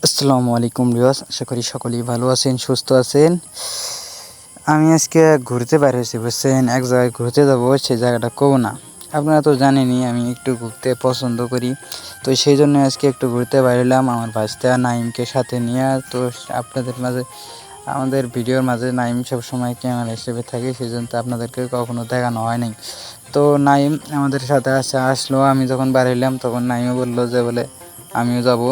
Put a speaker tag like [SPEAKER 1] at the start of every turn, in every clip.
[SPEAKER 1] আসসালামু আলাইকুম ভিউয়ার্স, আশা করি সকলেই ভালো আছেন, সুস্থ আছেন। আমি আজকে ঘুরতে বের হয়েছি, বুঝছেন। এক জায়গায় ঘুরতে যাব, সেই জায়গাটা কব না। আপনারা তো জানেনই আমি একটু ঘুরতে পছন্দ করি, তো সেই জন্য আজকে একটু ঘুরতে বের হলাম আমার ভাইস্তা নাইমকে সাথে নিয়ে। তো আপনাদের মাঝে, আমাদের ভিডিওর মাঝে নাইম সবসময় ক্যামেরা হিসেবে থাকে, সেই জন্য তো আপনাদেরকে কখনো দেখানো হয় নাই। তো নাইম আমাদের সাথে আসলো। আমি যখন বের হইলাম তখন নাইমও বললো যে বলে আমিও যাব।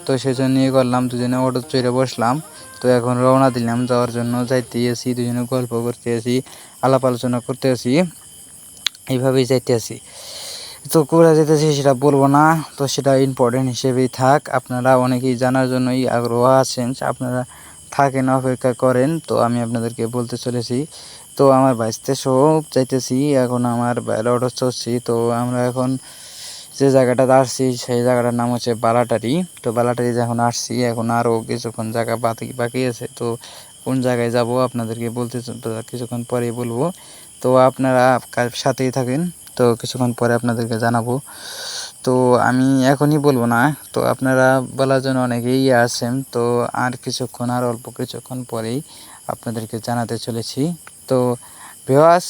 [SPEAKER 1] তো সেই জন্যই করলাম, দুজনে অটো চড়ে বসলাম। তো এখন রওনা দিলাম যাওয়ার জন্য। যাইতে আসি, দুজনে গল্প করতে আসি, আলাপ আলোচনা করতে আসি, এইভাবেই যাইতে আসি। তো কোথায় যেতেছি সেটা বলবো না, তো সেটা ইম্পর্টেন্ট হিসেবেই থাক। আপনারা অনেকেই জানার জন্যই আগ্রহ আছেন, আপনারা থাকেন, অপেক্ষা করেন। তো আমি আপনাদেরকে বলতে চলেছি, তো আমার বাইসতে সব যাইতেছি। এখন আমার বাইরে অটো চড়ছি। তো আমরা এখন যে জায়গাটাতে আসছি সেই জায়গাটার নাম হচ্ছে বালাটারি। তো বালাটারি যখন আসছি, এখন আরও কিছুক্ষণ জায়গা বাকি আছে। তো কোন জায়গায় যাব আপনাদেরকে বলতে কিছুক্ষণ পরেই বলবো। তো আপনারা সাথেই থাকেন, তো কিছুক্ষণ পরে আপনাদেরকে জানাবো। তো আমি এখনই বলবো না, তো আপনারা বলার জন্য অনেকেই আছেন। তো আর কিছুক্ষণ, আর অল্প কিছুক্ষণ পরেই আপনাদেরকে জানাতে চলেছি। তো ভিউয়ার্স,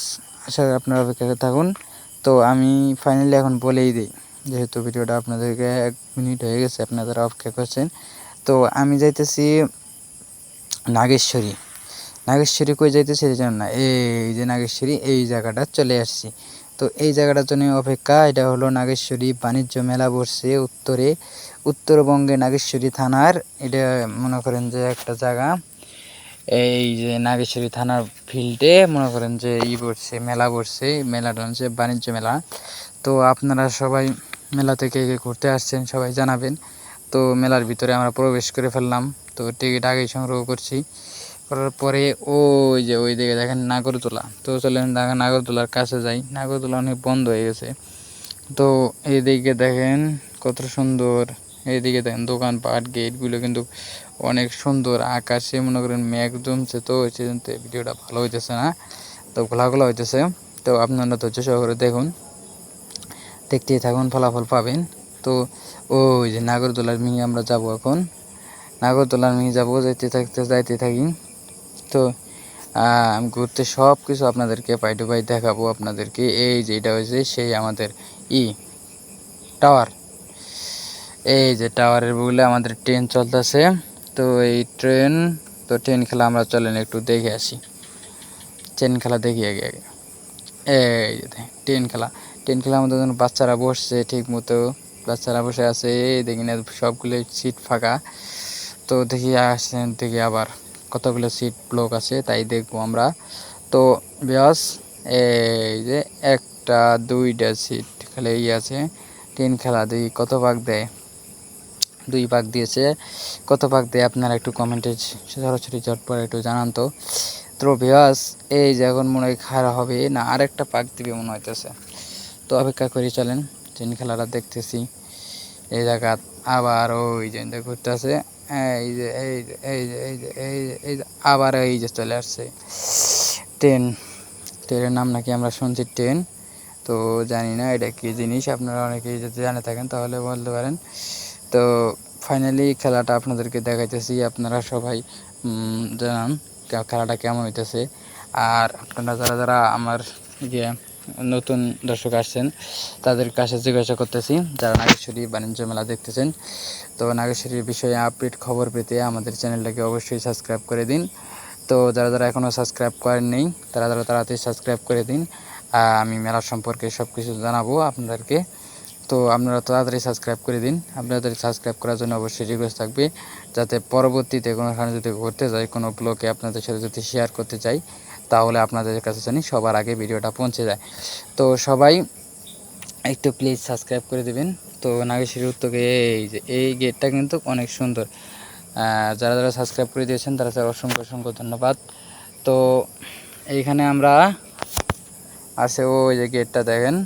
[SPEAKER 1] আশা করি আপনারা অপেক্ষা থাকুন। তো আমি ফাইনালি এখন বলেই দিই, যেহেতু ভিডিওটা আপনাদেরকে 1 মিনিট হয়ে গেছে, আপনারা অপেক্ষা করছেন। তো আমি যাইতেছি নাগেশ্বরী। নাগেশ্বরী কই যাইতেছি জানেন না? এই যে নাগেশ্বরী, এই জায়গাটা চলে আসছি। তো এই জায়গাটার জন্য অপেক্ষা। এটা হলো নাগেশ্বরী বাণিজ্য মেলা বসছে উত্তরবঙ্গে নাগেশ্বরী থানার। এটা মনে করেন যে একটা জায়গা, এই যে নাগেশ্বরী থানার ফিল্ডে মনে করেন যে বসছে, মেলা বসছে। মেলাটা হচ্ছে বাণিজ্য মেলা। তো আপনারা সবাই মেলা থেকে ঘুরতে আসছেন সবাই জানাবেন। তো মেলার ভিতরে আমরা প্রবেশ করে ফেললাম। তো টিকিট আগেই সংগ্রহ করছি, করার পরে ওই যে ওই দিকে দেখেন নাগরদোলা। তো চলেন নাগরদোলার কাছে যাই। নাগরদোলা অনেক বন্ধ হয়ে গেছে। তো এইদিকে দেখেন কত সুন্দর, এইদিকে দেখেন দোকানপাট, গেটগুলো কিন্তু অনেক সুন্দর। আকাশে মনে করেন মেঘ জমছে, তো সেজন্য ভিডিওটা ভালো হইতেছে না, তো ঘোলাঘোলা হইতেছে। তো আপনারা ধৈর্য সহকারে দেখুন, দেখতেই থাকুন, ফলাফল পাবেন। তো ওই যে নাগরদোলার মিনি আমরা যাব এখন। নাগরদোলার মিনি যাবো, যাইতে থাকি। তো আমি ঘুরতে সব কিছু আপনাদেরকে পাই টু পাই দেখাবো আপনাদেরকে। এই যে এটা হয়েছে সেই আমাদের টাওয়ার। এই যে টাওয়ারের বলে আমাদের ট্রেন চলতেছে। তো এই ট্রেন, তো ট্রেন খেলা আমরা চলেন একটু দেখে আসি। ট্রেন খেলা দেখি আগে আগে। এই যে ট্রেন খেলা আমাদের জন্য বাচ্চারা বসছে ঠিক মতো, বাচ্চারা বসে আছে। দেখি না সবগুলো সিট ফাঁকা। তো দেখি আসছেন, দেখি আবার কতগুলো সিট ব্লক আছে, তাই দেখবো আমরা। তো ব্যাস, এই যে একটা 2টা সিট খালি আছে। ট্রেন খেলা দেখি কত ভাগ দেয়। 2 ভাগ দিয়েছে, কত ভাগ দেয় আপনারা একটু কমেন্টে সরাসরি চটপট একটু জানান তো। তো ব্যাস, এই যে এখন মনে হয় খাড়া হবে না, আরেকটা পাক দিবে মনে হইতেছে। তো অপেক্ষা করি, চলেন ট্রেন খেলাটা দেখতেছি। এই জায়গা আবার ওই যে ঘুরতে আছে। এই যে এই যে এই যে এই যে এই যে এই যে আবার এই যে চলে আসছে ট্রেন। ট্রেনের নাম নাকি আমরা শুনছি ট্রেন, তো জানি না এটা কী জিনিস। আপনারা অনেকেই যদি জানে থাকেন তাহলে বলতে পারেন। তো ফাইনালি খেলাটা আপনাদেরকে দেখাইতেছি, আপনারা সবাই জানান খেলাটা কেমন হইতেছে। আর আপনারা যারা যারা আমার ইয়ে নতুন দর্শক আসছেন তাদের কাছে জিজ্ঞাসা করতেছি, যারা নাগেশ্বরী বাণিজ্য মেলা দেখতেছেন, তো নাগেশ্বরীর বিষয়ে আপডেট খবর পেতে আমাদের চ্যানেলটাকে অবশ্যই সাবস্ক্রাইব করে দিন। তো যারা যারা এখনও সাবস্ক্রাইব করেন নেই তারা তাড়াতাড়ি সাবস্ক্রাইব করে দিন। আমি মেলা সম্পর্কে সব কিছু জানাবো আপনাদেরকে। তো আপনারা তাড়াতাড়ি সাবস্ক্রাইব করে দিন। আপনাদের সাবস্ক্রাইব করার জন্য অবশ্যই রিকোয়েস্ট থাকবে, যাতে পরবর্তীতে কোনোখানে যদি ঘুরতে যাই, কোনো ব্লগে আপনাদের সাথে যদি শেয়ার করতে চাই, তাহলে আপনাদের কাছে জানি সবার আগে ভিডিওটা পৌঁছে যায়। তো সবাই একটু প্লিজ সাবস্ক্রাইব করে দেবেন। তো নাগেশ্বরী উত্তরে এই যে এই গেটটা কিন্তু অনেক সুন্দর। যারা যারা সাবস্ক্রাইব করে দিয়েছেন তারা অসংখ্য অসংখ্য ধন্যবাদ। তো এইখানে আমরা আছে, ওই যে গেটটা দেখেন,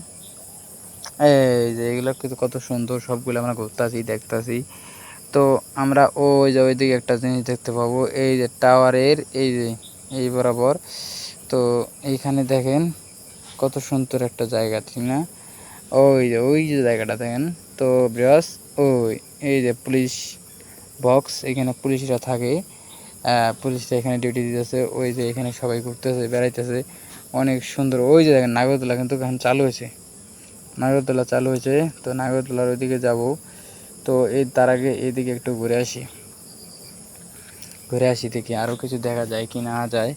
[SPEAKER 1] এই যে এগুলো কিন্তু কত সুন্দর, সবগুলো আমরা ঘুরতেছি দেখতেছি। তো আমরা ওই যে ওইদিকে একটা জিনিস দেখতে পাবো, এই যে টাওয়ারের এই যে এই বরাবর। তো এইখানে দেখেন কত সুন্দর একটা জায়গা, ঠিক না? ওই যে জায়গাটা দেখেন। তো ব্রাস, ওই এই যে পুলিশ বক্স, এখানে পুলিশরা থাকে, পুলিশরা এখানে ডিউটি দিতেছে। ওই যে এখানে সবাই ঘুরতেছে, বেড়াইতেছে, অনেক সুন্দর। ওই যে দেখেন নাগরদোলা কিন্তু এখন চালু হয়েছে, নাগরদোলা চালু হয়েছে। তো নাগরদোলার ওইদিকে যাব। তো তার আগে এইদিকে একটু ঘুরে আসি দেখি আরও কিছু দেখা যায় কি না যায়,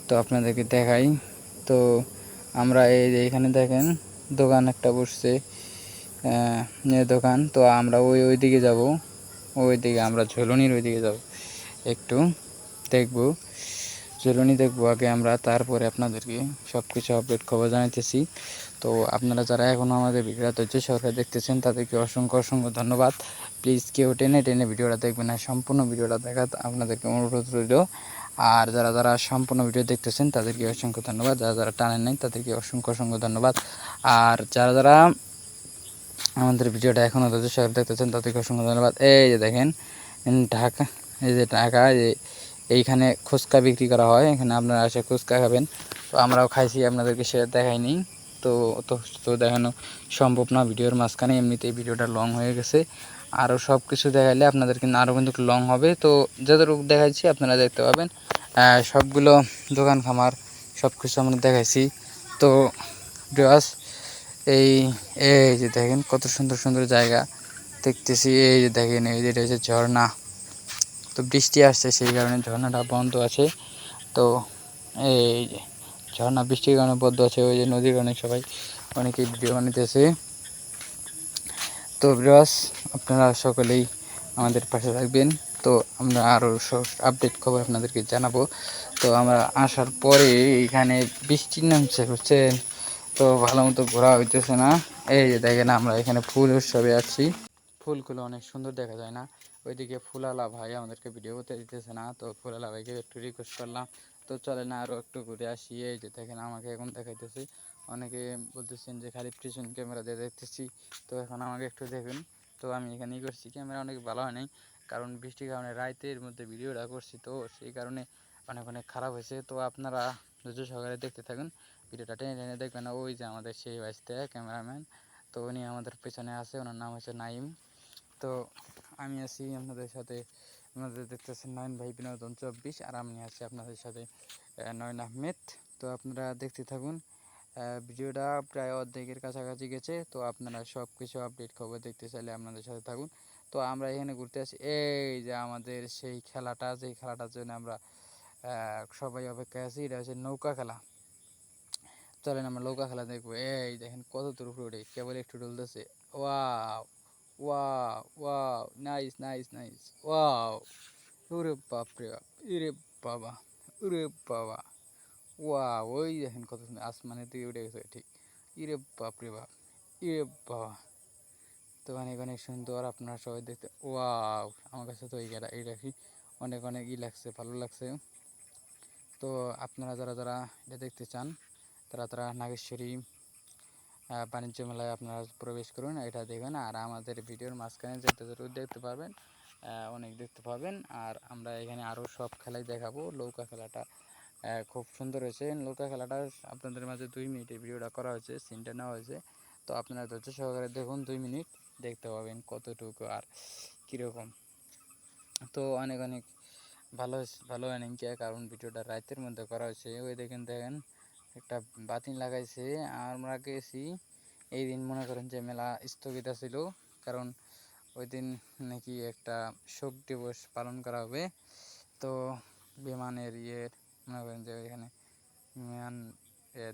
[SPEAKER 1] তো আপনাদেরকে দেখাই। তো আমরা এই যে এখানে দেখেন দোকান একটা বসছে, দোকান। তো আমরা ওইদিকে যাব, ওইদিকে আমরা ঝুলনির ওইদিকে যাব, একটু দেখব, ঝুলনি দেখবো আগে আমরা, তারপরে আপনাদেরকে সব কিছু আপডেট খবর জানাইতেছি। তো আপনারা যারা এখনও আমাদের ভিডিওটা ধৈর্য সহকারে দেখতেছেন তাদেরকে অসংখ্য অসংখ্য ধন্যবাদ। প্লিজ কেউ টেনে টেনে ভিডিওটা দেখবেন না, সম্পূর্ণ ভিডিওটা দেখা আপনাদেরকে অনুরোধ রইল। আর যারা যারা সম্পূর্ণ ভিডিও দেখতেছেন তাদেরকে অসংখ্য ধন্যবাদ, যারা যারা টানেন নাই তাদেরকে অসংখ্য অসংখ্য ধন্যবাদ। আর যারা যারা আমাদের ভিডিওটা এখনও ধৈর্য সহকারে দেখতেছেন তাদেরকে অসংখ্য ধন্যবাদ। এই যে দেখেন ঢাকা, এই যে ঢাকা, এইখানে ফুচকা বিক্রি করা হয়, এখানে আপনারা এসে ফুচকা খাবেন। তো আমরাও খাইছি, আপনাদেরকে সেটা দেখাইনি। তো তো তো দেখানো সম্ভব না ভিডিওর মাঝখানে, এমনিতেই ভিডিওটা লং হয়ে গেছে। আরও সব কিছু দেখাইলে আপনাদের কিন্তু আরও কিন্তু লং হবে। তো যতটুকু দেখাইছি আপনারা দেখতে পাবেন, সবগুলো দোকান খামার সব কিছু আমরা দেখাইছি। তো ভিউয়ার্স, এই এই যে দেখেন কত সুন্দর সুন্দর জায়গা দেখতেছি। এই যে দেখেন, এই যে এটা হচ্ছে ঝর্ণা। তো বৃষ্টি আসছে সেই কারণে ঝর্ণাটা বন্ধ আছে। তো এই যে ঝর্ণা বৃষ্টির কারণে বন্ধ আছে, ওই যে নদীর কারণে সবাই অনেকেই ভিডিও বানাইতেছে। তো ভিউয়ার্স, আপনারা সকলেই আমাদের পাশে থাকবেন। তো আমরা আরও সব আপডেট খবর আপনাদেরকে জানাবো। তো আমরা আসার পরে এখানে বৃষ্টি নামছে, বুঝছেন, তো ভালো মতো ঘোরা হইতেছে না। এই যে দেখেন আমরা এখানে ফুল উৎসবে আছি, ফুলগুলো অনেক সুন্দর দেখা যায় না। ওইদিকে ফুলালা ভাই আমাদেরকে ভিডিও করতে দিতেছে না, তো ফুলালা ভাইকে একটু রিকোয়েস্ট করলাম, তো চলে না আরও একটু ঘুরে আসি। এই যে দেখেন আমাকে এখন দেখাইতেছি, অনেকে বলতেছেন যে খালি পিছন ক্যামেরা দিয়ে দেখতেছি, তো এখন আমাকে একটু দেখুন। তো আমি এখানেই করছি, ক্যামেরা অনেক ভালো হয় নাই, কারণ বৃষ্টির কারণে রাতের মধ্যে ভিডিওটা করছি, তো সেই কারণে অনেক অনেক খারাপ হয়েছে। তো আপনারা ধৈর্য সহকারে দেখতে থাকুন, ভিডিওটা টেনে টেনে দেখবেন না। ওই যে আমাদের সেই বাইসতে ক্যামেরাম্যান, তো উনি আমাদের পেছনে আছে, ওনার নাম হচ্ছে নাইম। তো আমি আছি আপনাদের সাথে, আপনাদের দেখতেছেন নয়ন ভাই বিনোদন 24, আর আমি আছি আপনাদের সাথে নয়ন আহমেদ। তো আপনারা দেখতে থাকুন, ভিডিওটা প্রায় অর্ধেকের কাছাকাছি গেছে। তো আপনারা সব কিছু আপডেট খবর দেখতে চাইলে আপনাদের সাথে থাকুন। তো আমরা এখানে ঘুরতে আসি, এই যে আমাদের সেই খেলাটা, যেই খেলাটার জন্য আমরা সবাই অপেক্ষায় আছি, এটা হচ্ছে নৌকা খেলা। চলেন আমরা নৌকা খেলা দেখবো। এই দেখেন কত দূর উপরে কেবল একটু ডলতেছে। Wow wow wow, nice nice nice, wow, ওরে বাপরে বাপ, ইরে বাবা, ওরে বাবা, ওয়াও, ওই দেখেন কত সুন্দর আসমানের দিকে উঠে গেছে, ঠিক, ইরে বাপরে বাপ, ইরে বাবা। তো অনেক অনেক সুন্দর, আপনারা সবাই দেখতে, ওয়াও, আমার কাছে তো এইটা কি অনেক অনেক লাগছে, ভালো লাগছে। তো আপনারা যারা যারা এটা দেখতে চান তারা তারা নাগেশ্বরী বাণিজ্য মেলায় আপনারা প্রবেশ করুন, এটা দেখবেন। আর আমাদের ভিডিওর মাঝখানে যেতে দেখতে পারবেন, অনেক দেখতে পাবেন। আর আমরা এখানে আরও সব খেলাই দেখাবো। নৌকা খেলাটা খুব সুন্দর হয়েছে, নৌকা খেলাটা আপনাদের মাঝে 2 মিনিটের ভিডিওটা করা হয়েছে, সিনটা নেওয়া হয়েছে। তো আপনারা ধৈর্য সহকারে দেখুন, 2 মিনিট দেখতে পাবেন কতটুকু আর কীরকম। তো অনেক অনেক ভালো ভালো এনিংকে, কারণ ভিডিওটা রাতের মধ্যে করা হয়েছে। ওই দেখেন দেখেন একটা বাতিল লাগাইছে। আর আমরা গেছি এই দিন, মনে করেন যে মেলা স্থগিত ছিল, কারণ ওই দিন নাকি একটা শোক দিবস পালন করা হবে। তো বিমানের মনে করেন যে এখানে বিমান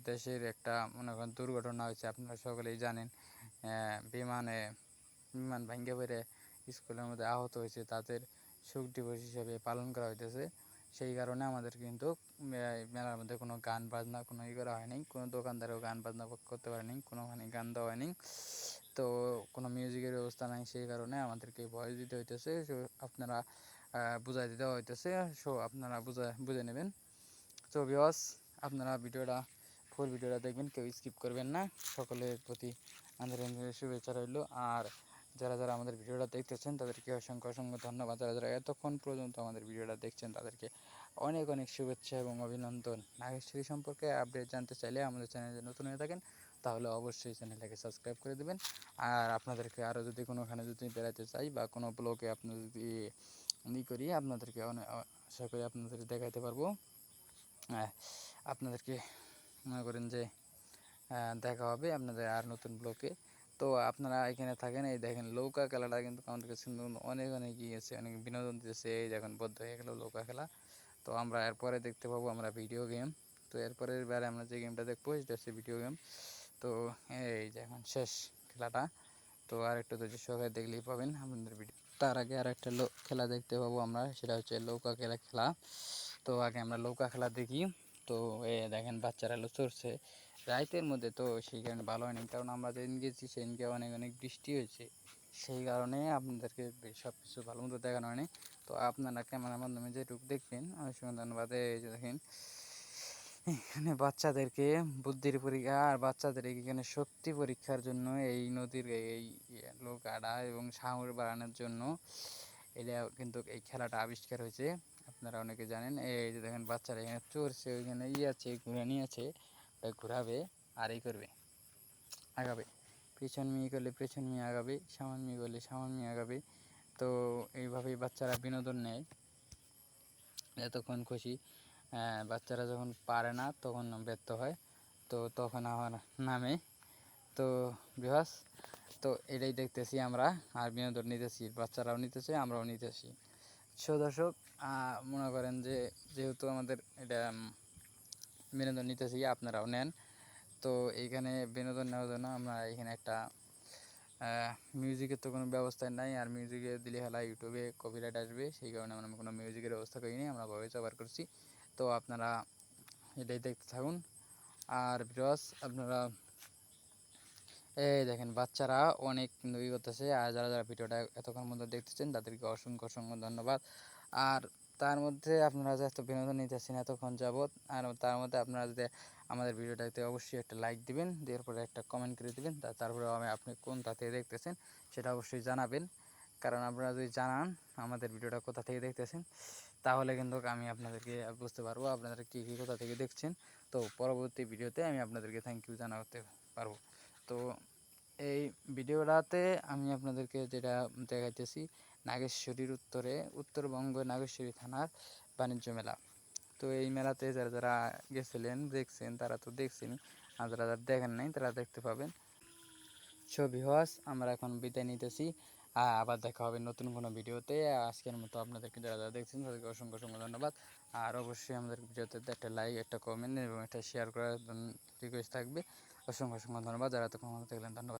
[SPEAKER 1] দেশের একটা মনে করেন দুর্ঘটনা হয়েছে, আপনারা সকলেই জানেন। বিমান ভেঙে পড়ে স্কুলের মধ্যে আহত হয়েছে, তাদের শোক দিবস হিসেবে পালন করা হইতেছে। সেই কারণে আমাদের কিন্তু মেলার মধ্যে কোনো গান বাজনা কোনো করা হয়নি, কোনো দোকানদারেও গান বাজনা করতে পারেনি, কোনোখানে গান দেওয়া হয়নি। তো কোনো মিউজিকের ব্যবস্থা নাই, সেই কারণে আমাদেরকে ভয়েস দিতে হইতেছে। সো আপনারা বুঝাই দিতে হইতেছে, সো আপনারা বুঝে নেবেন। তো ভিউয়ার্স, আপনারা ফুল ভিডিওটা দেখবেন, কেউ স্কিপ করবেন না। সকলের প্রতি আন্তরিক শুভেচ্ছা রইল। আর যারা যারা আমাদের ভিডিওটা দেখতেছেন তাদেরকে অসংখ্য অসংখ্য ধন্যবাদ। যারা যারা এতক্ষণ পর্যন্ত আমাদের ভিডিওটা দেখছেন তাদেরকে অনেক অনেক শুভেচ্ছা এবং অভিনন্দন। নাগেশ্বরী সম্পর্কে আপডেট জানতে চাইলে আমাদের চ্যানেলে নতুন হয়ে থাকেন তাহলে অবশ্যই চ্যানেলটাকে সাবস্ক্রাইব করে দেবেন। আর আপনাদেরকে আরও যদি কোনোখানে যদি বেড়াতে চাই বা কোনো ব্লগে আপনার যদি করি, আপনাদেরকে আশা করি আপনাদেরকে দেখাতে পারবো। আপনাদেরকে মনে করেন যে দেখা হবে আপনাদের আর নতুন ব্লগে। তো আপনারা এখানে থাকেন, এই দেখেন নৌকা খেলাটা কিন্তু আমাদের কাছে অনেক অনেক গিয়েছে, অনেক বিনোদন দিয়েছে। এই দেখুন বদ্ধ হয়ে গেল নৌকা খেলা। তো আমরা এরপরে দেখতে পাবো আমরা ভিডিও গেম। তো এরপরের বারে আমরা যে গেমটা দেখবো সেটা হচ্ছে ভিডিও গেম। তো এই যে এখন শেষ খেলাটা। তো আর একটু ধৈর্য সহকারে দেখলেই পাবেন আপনাদের ভিডিও। তার আগে আর একটা খেলা দেখতে পাবো আমরা, সেটা হচ্ছে নৌকা খেলা। তো আগে আমরা নৌকা খেলা দেখি। তো দেখেন বাচ্চারা চড়ছে রাইতের মধ্যে, তো সেই কারণে ভালো হয়নি, কারণ আমরা যেদিন গেছি সেদিনকে অনেক অনেক বৃষ্টি হয়েছে, সেই কারণে আপনাদেরকে সব কিছু ভালো মতো দেখানো হয়নি। তো আপনারা ক্যামেরার মাধ্যমে যেটুকু দেখবেন অনেক সময় ধন্যবাদ। এই যে দেখেন এখানে বাচ্চাদেরকে বুদ্ধির পরীক্ষা আর বাচ্চাদের এখানে শক্তি পরীক্ষার জন্য এই নদীর এই নৌকাটা এবং সাগর বাড়ানোর জন্য এটা কিন্তু এই খেলাটা আবিষ্কার হয়েছে। আপনারা অনেকে জানেন। এই যে দেখেন বাচ্চারা এখানে চড়ছে, ওইখানে আছে ঘুরানি আছে, ঘুরাবে আর এই করবে আগাবে, পেছন মিয়ে করলে পেছন মিয়ে আগাবে, সামান মিয়ে করলে সামান মিয়ে আগাবে। তো এইভাবেই বাচ্চারা বিনোদন নেয় এতক্ষণ খুশি। বাচ্চারা যখন পারে না তখন ব্যর্থ হয়, তো তখন আমার নামে। তো বিহাস, তো এটাই দেখতেছি আমরা আর বিনোদন নিতেছি, বাচ্চারাও নিতেছে আমরাও নিতেছি। দর্শক মনে করেন যে যেহেতু আমাদের এটা বিনোদন নিতেছি, আপনারাও নেন। তো এইখানে বিনোদন নেওয়ার জন্য আমরা এখানে একটা মিউজিকের তো কোনো ব্যবস্থা নাই, আর মিউজিকে দিলে হেলা ইউটিউবে কপিরাইট আসবে, সেই কারণে আমরা কোনো মিউজিকের ব্যবস্থা করিনি, আমরা ভয়েস ওভার করছি। তো আপনারা এটাই দেখতে থাকুন। আর বিরস আপনারা এই দেখেন বাচ্চারা অনেক কিন্তু করতেছে, আর যারা যারা ভিডিওটা এতক্ষণ মধ্যে দেখতেছেন তাদেরকে অসংখ্য অসংখ্য ধন্যবাদ। আর তার মধ্যে আপনারা যে এত বিনোদন নিতেছেন এতক্ষণ যাবৎ, আর তার মধ্যে আপনারা যদি আমাদের ভিডিওটাতে অবশ্যই একটা লাইক দিবেন, দেওয়ার পরে একটা কমেন্ট করে দিবেন, তারপরে আপনি কোনটা থেকে দেখতেছেন সেটা অবশ্যই জানাবেন। কারণ আপনারা যদি জানান আমাদের ভিডিওটা কোথা থেকে দেখতেছেন, তাহলে কিন্তু আমি আপনাদেরকে বুঝতে পারবো আপনারা কী কী কোথা থেকে দেখছেন। তো পরবর্তী ভিডিওতে আমি আপনাদেরকে থ্যাংক ইউ জানাতে পারবো। তো এই ভিডিওটাতে আমি আপনাদেরকে যেটা দেখাইতেছি নাগেশ্বরীর উত্তরে, উত্তরবঙ্গ নাগেশ্বরী থানার বাণিজ্য মেলা। তো এই মেলাতে যারা যারা গেছিলেন দেখছেন তারা তো দেখছেনই, আর যারা যারা দেখেন নাই তারা দেখতে পাবেন। ছবি হওয়াস আমরা এখন বিদায় নিতেছি, আবার দেখা হবে নতুন কোনো ভিডিওতে। আজকের মতো আপনাদেরকে যারা যারা দেখছেন তাদেরকে অসংখ্য অসংখ্য ধন্যবাদ। আর অবশ্যই আমাদের ভিডিওতে একটা লাইক, একটা কমেন্ট এবং একটা শেয়ার করার রিকোয়েস্ট থাকবে। অসংখ্য অসংখ্য ধন্যবাদ যারা এতক্ষণ দেখলেন, ধন্যবাদ।